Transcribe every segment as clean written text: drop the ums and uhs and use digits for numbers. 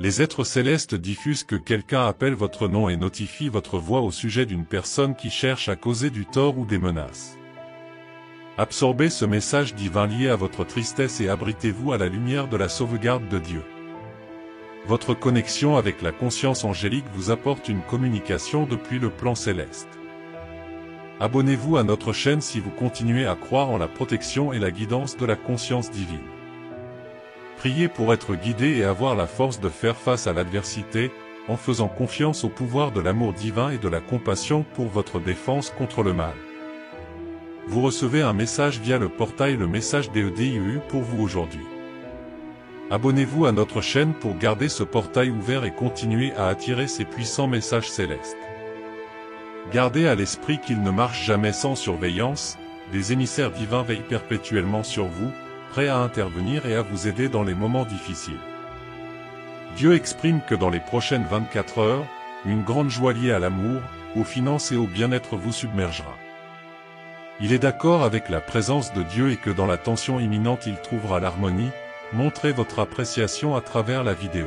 Les êtres célestes diffusent que quelqu'un appelle votre nom et notifie votre voix au sujet d'une personne qui cherche à causer du tort ou des menaces. Absorbez ce message divin lié à votre tristesse et abritez-vous à la lumière de la sauvegarde de Dieu. Votre connexion avec la conscience angélique vous apporte une communication depuis le plan céleste. Abonnez-vous à notre chaîne si vous continuez à croire en la protection et la guidance de la conscience divine. Priez pour être guidé et avoir la force de faire face à l'adversité, en faisant confiance au pouvoir de l'amour divin et de la compassion pour votre défense contre le mal. Vous recevez un message via le portail Le Message d'EDIU pour vous aujourd'hui. Abonnez-vous à notre chaîne pour garder ce portail ouvert et continuer à attirer ces puissants messages célestes. Gardez à l'esprit qu'il ne marche jamais sans surveillance, des émissaires divins veillent perpétuellement sur vous, prêts à intervenir et à vous aider dans les moments difficiles. Dieu exprime que dans les prochaines 24 heures, une grande joie liée à l'amour, aux finances et au bien-être vous submergera. Il est d'accord avec la présence de Dieu et que dans la tension imminente il trouvera l'harmonie. Montrez votre appréciation à travers la vidéo.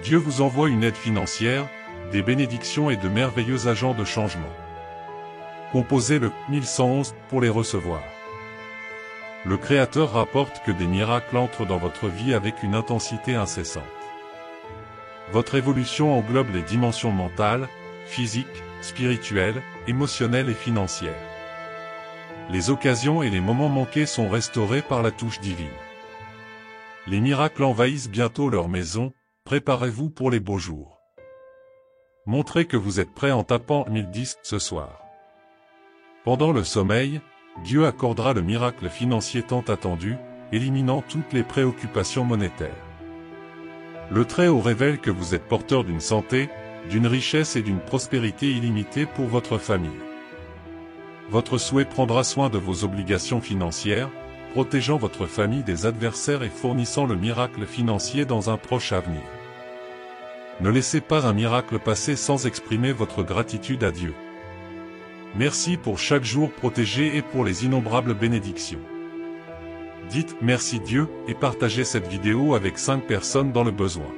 Dieu vous envoie une aide financière, des bénédictions et de merveilleux agents de changement. Composez le 1111 pour les recevoir. Le Créateur rapporte que des miracles entrent dans votre vie avec une intensité incessante. Votre évolution englobe les dimensions mentales, physiques, spirituelles, émotionnelles et financières. Les occasions et les moments manqués sont restaurés par la touche divine. Les miracles envahissent bientôt leur maison, préparez-vous pour les beaux jours. Montrez que vous êtes prêt en tapant 1010 ce soir. Pendant le sommeil, Dieu accordera le miracle financier tant attendu, éliminant toutes les préoccupations monétaires. Le Très-Haut révèle que vous êtes porteur d'une santé, d'une richesse et d'une prospérité illimitée pour votre famille. Votre souhait prendra soin de vos obligations financières, protégeant votre famille des adversaires et fournissant le miracle financier dans un proche avenir. Ne laissez pas un miracle passer sans exprimer votre gratitude à Dieu. Merci pour chaque jour protégé et pour les innombrables bénédictions. Dites « Merci Dieu » et partagez cette vidéo avec 5 personnes dans le besoin.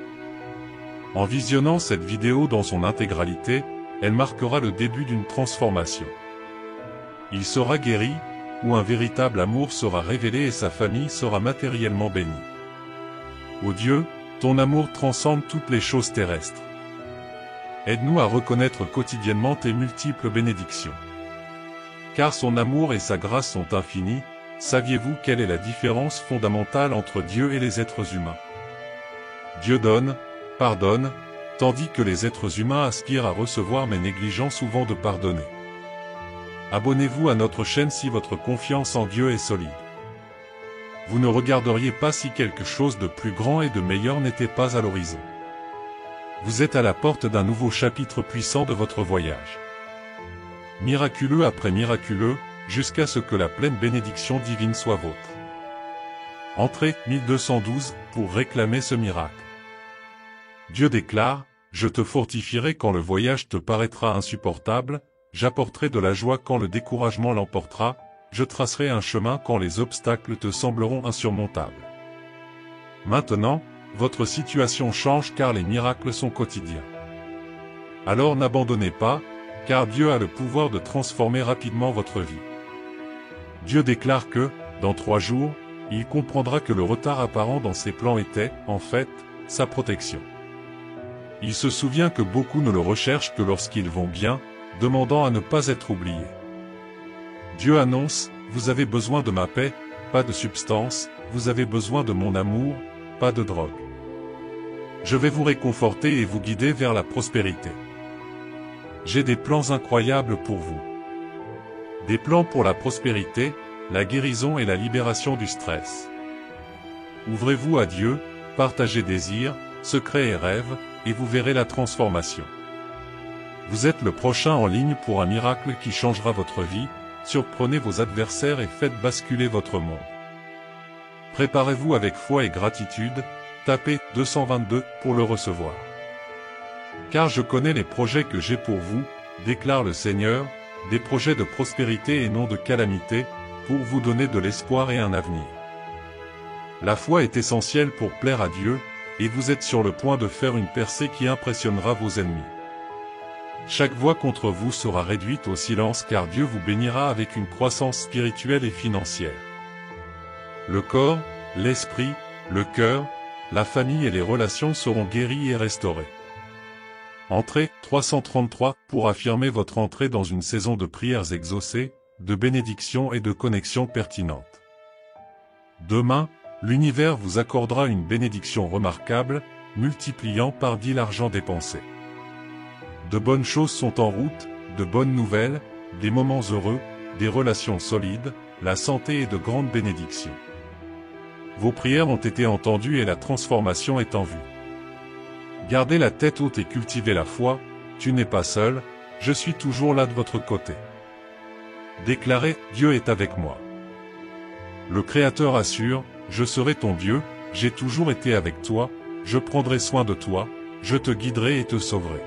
En visionnant cette vidéo dans son intégralité, elle marquera le début d'une transformation. Il sera guéri, où un véritable amour sera révélé et sa famille sera matériellement bénie. Ô Dieu, ton amour transcende toutes les choses terrestres. Aide-nous à reconnaître quotidiennement tes multiples bénédictions. Car son amour et sa grâce sont infinis, saviez-vous quelle est la différence fondamentale entre Dieu et les êtres humains? Dieu donne, pardonne, tandis que les êtres humains aspirent à recevoir mais négligent souvent de pardonner. Abonnez-vous à notre chaîne si votre confiance en Dieu est solide. Vous ne regarderiez pas si quelque chose de plus grand et de meilleur n'était pas à l'horizon. Vous êtes à la porte d'un nouveau chapitre puissant de votre voyage. Miraculeux après miraculeux, jusqu'à ce que la pleine bénédiction divine soit vôtre. Entrez 1212 pour réclamer ce miracle. Dieu déclare, « Je te fortifierai quand le voyage te paraîtra insupportable, j'apporterai de la joie quand le découragement l'emportera, je tracerai un chemin quand les obstacles te sembleront insurmontables. » Maintenant, votre situation change car les miracles sont quotidiens. Alors n'abandonnez pas, car Dieu a le pouvoir de transformer rapidement votre vie. Dieu déclare que, dans 3 jours, il comprendra que le retard apparent dans ses plans était, en fait, sa protection. Il se souvient que beaucoup ne le recherchent que lorsqu'ils vont bien, demandant à ne pas être oubliés. Dieu annonce, « Vous avez besoin de ma paix, pas de substance, vous avez besoin de mon amour, pas de drogue. Je vais vous réconforter et vous guider vers la prospérité. J'ai des plans incroyables pour vous. Des plans pour la prospérité, la guérison et la libération du stress. Ouvrez-vous à Dieu, partagez désirs, secrets et rêves, et vous verrez la transformation. Vous êtes le prochain en ligne pour un miracle qui changera votre vie, surprenez vos adversaires et faites basculer votre monde. Préparez-vous avec foi et gratitude, tapez 222 pour le recevoir. Car je connais les projets que j'ai pour vous, déclare le Seigneur, des projets de prospérité et non de calamité, pour vous donner de l'espoir et un avenir. La foi est essentielle pour plaire à Dieu, et vous êtes sur le point de faire une percée qui impressionnera vos ennemis. Chaque voix contre vous sera réduite au silence car Dieu vous bénira avec une croissance spirituelle et financière. Le corps, l'esprit, le cœur, la famille et les relations seront guéris et restaurés. Entrée 333 pour affirmer votre entrée dans une saison de prières exaucées, de bénédictions et de connexions pertinentes. Demain, l'univers vous accordera une bénédiction remarquable, multipliant par 10 l'argent dépensé. De bonnes choses sont en route, de bonnes nouvelles, des moments heureux, des relations solides, la santé et de grandes bénédictions. Vos prières ont été entendues et la transformation est en vue. Gardez la tête haute et cultivez la foi, tu n'es pas seul, je suis toujours là de votre côté. Déclarez, Dieu est avec moi. Le Créateur assure, je serai ton Dieu, j'ai toujours été avec toi, je prendrai soin de toi, je te guiderai et te sauverai.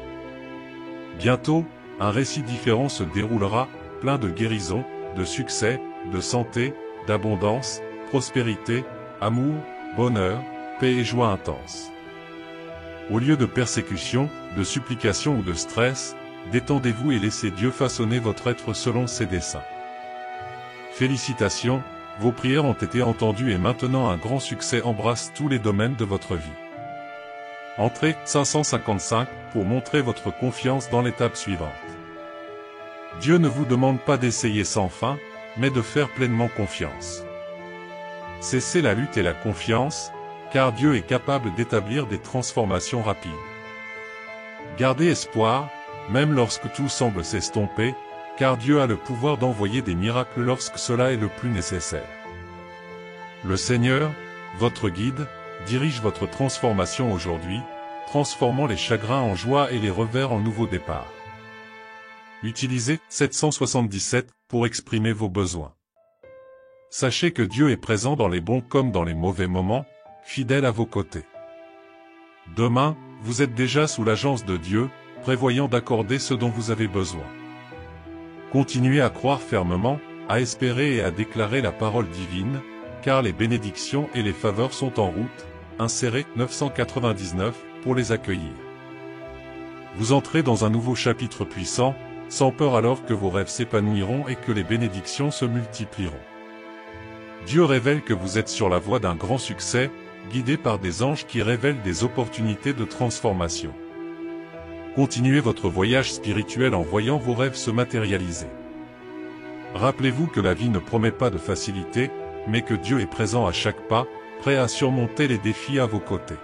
Bientôt, un récit différent se déroulera, plein de guérison, de succès, de santé, d'abondance, prospérité, amour, bonheur, paix et joie intense. Au lieu de persécution, de supplication ou de stress, détendez-vous et laissez Dieu façonner votre être selon ses desseins. Félicitations, vos prières ont été entendues et maintenant un grand succès embrasse tous les domaines de votre vie. Entrée 555 pour montrer votre confiance dans l'étape suivante. Dieu ne vous demande pas d'essayer sans fin, mais de faire pleinement confiance. Cessez la lutte et la confiance, car Dieu est capable d'établir des transformations rapides. Gardez espoir, même lorsque tout semble s'estomper, car Dieu a le pouvoir d'envoyer des miracles lorsque cela est le plus nécessaire. Le Seigneur, votre guide, dirige votre transformation aujourd'hui, transformant les chagrins en joie et les revers en nouveau départ. Utilisez 777 pour exprimer vos besoins. Sachez que Dieu est présent dans les bons comme dans les mauvais moments, fidèle à vos côtés. Demain, vous êtes déjà sous l'agence de Dieu, prévoyant d'accorder ce dont vous avez besoin. Continuez à croire fermement, à espérer et à déclarer la parole divine, car les bénédictions et les faveurs sont en route, insérez 999 pour les accueillir. Vous entrez dans un nouveau chapitre puissant, sans peur alors que vos rêves s'épanouiront et que les bénédictions se multiplieront. Dieu révèle que vous êtes sur la voie d'un grand succès, guidé par des anges qui révèlent des opportunités de transformation. Continuez votre voyage spirituel en voyant vos rêves se matérialiser. Rappelez-vous que la vie ne promet pas de facilité, mais que Dieu est présent à chaque pas, prêt à surmonter les défis à vos côtés.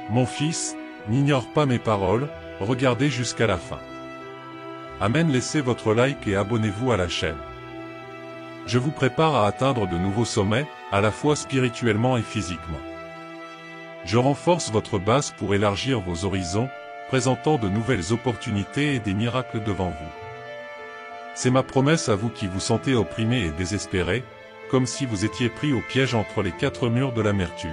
Mon fils, n'ignore pas mes paroles, regardez jusqu'à la fin. Amen. Laissez votre like et abonnez-vous à la chaîne. Je vous prépare à atteindre de nouveaux sommets, à la fois spirituellement et physiquement. Je renforce votre base pour élargir vos horizons, présentant de nouvelles opportunités et des miracles devant vous. C'est ma promesse à vous qui vous sentez opprimés et désespérés, comme si vous étiez pris au piège entre les quatre murs de l'amertume.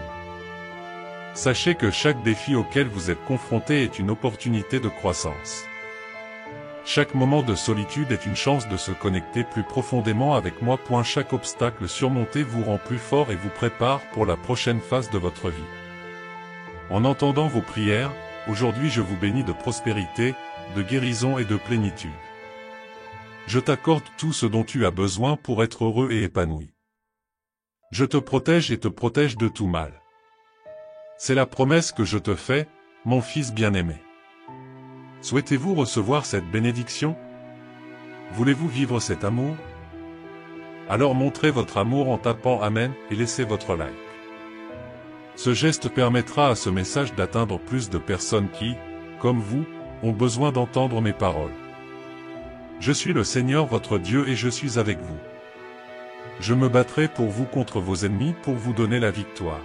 Sachez que chaque défi auquel vous êtes confronté est une opportunité de croissance. Chaque moment de solitude est une chance de se connecter plus profondément avec moi. Chaque obstacle surmonté vous rend plus fort et vous prépare pour la prochaine phase de votre vie. En entendant vos prières, aujourd'hui je vous bénis de prospérité, de guérison et de plénitude. Je t'accorde tout ce dont tu as besoin pour être heureux et épanoui. Je te protège et te protège de tout mal. C'est la promesse que je te fais, mon fils bien-aimé. Souhaitez-vous recevoir cette bénédiction? Voulez-vous vivre cet amour? Alors montrez votre amour en tapant Amen et laissez votre like. Ce geste permettra à ce message d'atteindre plus de personnes qui, comme vous, ont besoin d'entendre mes paroles. Je suis le Seigneur votre Dieu et je suis avec vous. Je me battrai pour vous contre vos ennemis pour vous donner la victoire.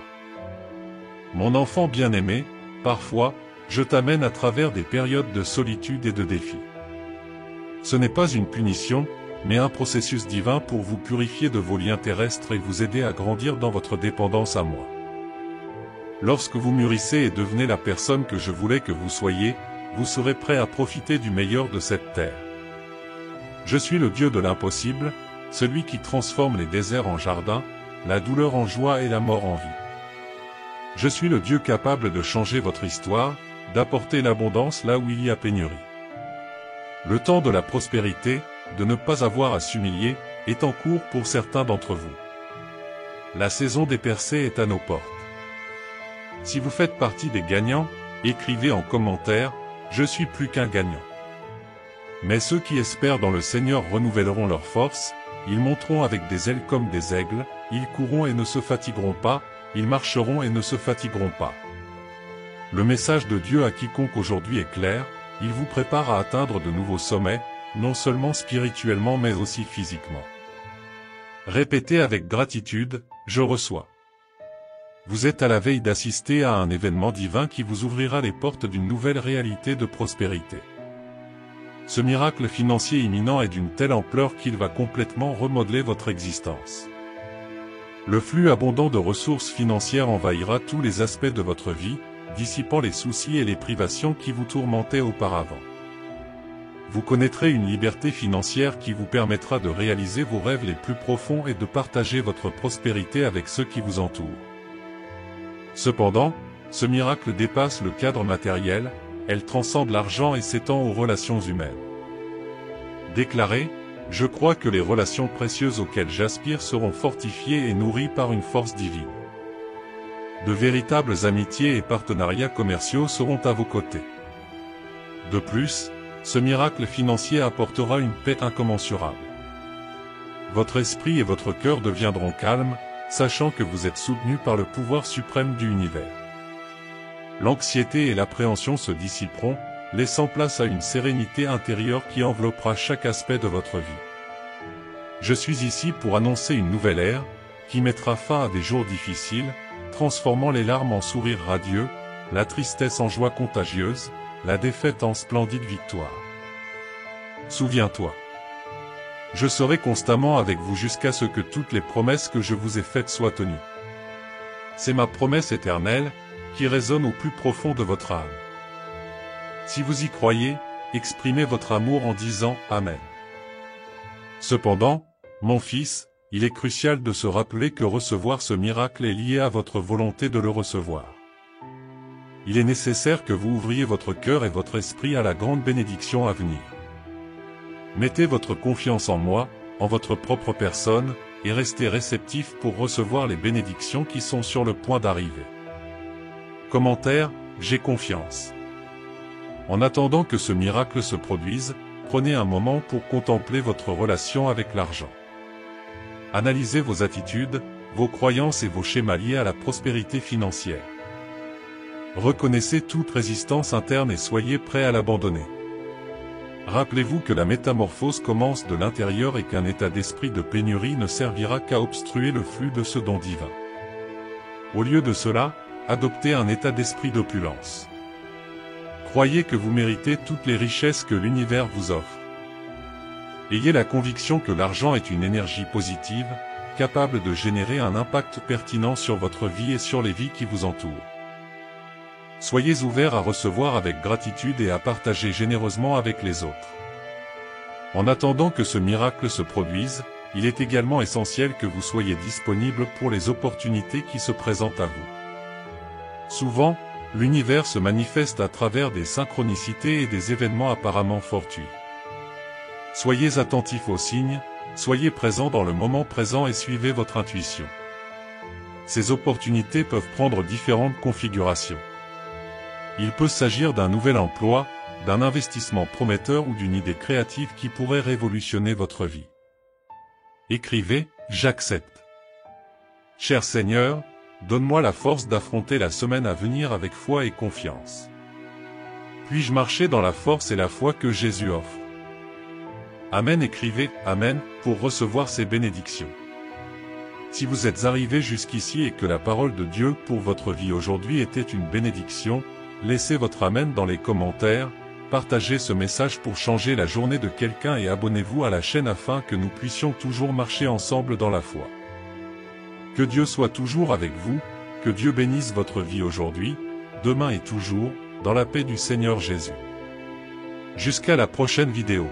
Mon enfant bien-aimé, parfois, je t'amène à travers des périodes de solitude et de défis. Ce n'est pas une punition, mais un processus divin pour vous purifier de vos liens terrestres et vous aider à grandir dans votre dépendance à moi. Lorsque vous mûrissez et devenez la personne que je voulais que vous soyez, vous serez prêt à profiter du meilleur de cette terre. Je suis le Dieu de l'impossible, celui qui transforme les déserts en jardins, la douleur en joie et la mort en vie. Je suis le Dieu capable de changer votre histoire, d'apporter l'abondance là où il y a pénurie. Le temps de la prospérité, de ne pas avoir à s'humilier, est en cours pour certains d'entre vous. La saison des percées est à nos portes. Si vous faites partie des gagnants, écrivez en commentaire « Je suis plus qu'un gagnant ». Mais ceux qui espèrent dans le Seigneur renouvelleront leurs forces, ils monteront avec des ailes comme des aigles, ils courront et ne se fatigueront pas, ils marcheront et ne se fatigueront pas. Le message de Dieu à quiconque aujourd'hui est clair, il vous prépare à atteindre de nouveaux sommets, non seulement spirituellement mais aussi physiquement. Répétez avec gratitude, je reçois. Vous êtes à la veille d'assister à un événement divin qui vous ouvrira les portes d'une nouvelle réalité de prospérité. Ce miracle financier imminent est d'une telle ampleur qu'il va complètement remodeler votre existence. Le flux abondant de ressources financières envahira tous les aspects de votre vie, dissipant les soucis et les privations qui vous tourmentaient auparavant. Vous connaîtrez une liberté financière qui vous permettra de réaliser vos rêves les plus profonds et de partager votre prospérité avec ceux qui vous entourent. Cependant, ce miracle dépasse le cadre matériel, elle transcende l'argent et s'étend aux relations humaines. Déclarez, je crois que les relations précieuses auxquelles j'aspire seront fortifiées et nourries par une force divine. De véritables amitiés et partenariats commerciaux seront à vos côtés. De plus, ce miracle financier apportera une paix incommensurable. Votre esprit et votre cœur deviendront calmes, sachant que vous êtes soutenu par le pouvoir suprême du univers. L'anxiété et l'appréhension se dissiperont, laissant place à une sérénité intérieure qui enveloppera chaque aspect de votre vie. Je suis ici pour annoncer une nouvelle ère, qui mettra fin à des jours difficiles, transformant les larmes en sourires radieux, la tristesse en joie contagieuse, la défaite en splendide victoire. Souviens-toi. Je serai constamment avec vous jusqu'à ce que toutes les promesses que je vous ai faites soient tenues. C'est ma promesse éternelle, qui résonne au plus profond de votre âme. Si vous y croyez, exprimez votre amour en disant « Amen ». Cependant, mon fils, il est crucial de se rappeler que recevoir ce miracle est lié à votre volonté de le recevoir. Il est nécessaire que vous ouvriez votre cœur et votre esprit à la grande bénédiction à venir. Mettez votre confiance en moi, en votre propre personne, et restez réceptif pour recevoir les bénédictions qui sont sur le point d'arriver. Commentaire, j'ai confiance. En attendant que ce miracle se produise, prenez un moment pour contempler votre relation avec l'argent. Analysez vos attitudes, vos croyances et vos schémas liés à la prospérité financière. Reconnaissez toute résistance interne et soyez prêt à l'abandonner. Rappelez-vous que la métamorphose commence de l'intérieur et qu'un état d'esprit de pénurie ne servira qu'à obstruer le flux de ce don divin. Au lieu de cela, adoptez un état d'esprit d'opulence. Croyez que vous méritez toutes les richesses que l'univers vous offre. Ayez la conviction que l'argent est une énergie positive, capable de générer un impact pertinent sur votre vie et sur les vies qui vous entourent. Soyez ouverts à recevoir avec gratitude et à partager généreusement avec les autres. En attendant que ce miracle se produise, il est également essentiel que vous soyez disponible pour les opportunités qui se présentent à vous. Souvent, l'univers se manifeste à travers des synchronicités et des événements apparemment fortuits. Soyez attentifs aux signes, soyez présents dans le moment présent et suivez votre intuition. Ces opportunités peuvent prendre différentes configurations. Il peut s'agir d'un nouvel emploi, d'un investissement prometteur ou d'une idée créative qui pourrait révolutionner votre vie. Écrivez, j'accepte. Cher Seigneur, donne-moi la force d'affronter la semaine à venir avec foi et confiance. Puis-je marcher dans la force et la foi que Jésus offre? Amen. Écrivez « Amen » pour recevoir ces bénédictions. Si vous êtes arrivé jusqu'ici et que la parole de Dieu pour votre vie aujourd'hui était une bénédiction, laissez votre Amen dans les commentaires, partagez ce message pour changer la journée de quelqu'un et abonnez-vous à la chaîne afin que nous puissions toujours marcher ensemble dans la foi. Que Dieu soit toujours avec vous, que Dieu bénisse votre vie aujourd'hui, demain et toujours, dans la paix du Seigneur Jésus. Jusqu'à la prochaine vidéo.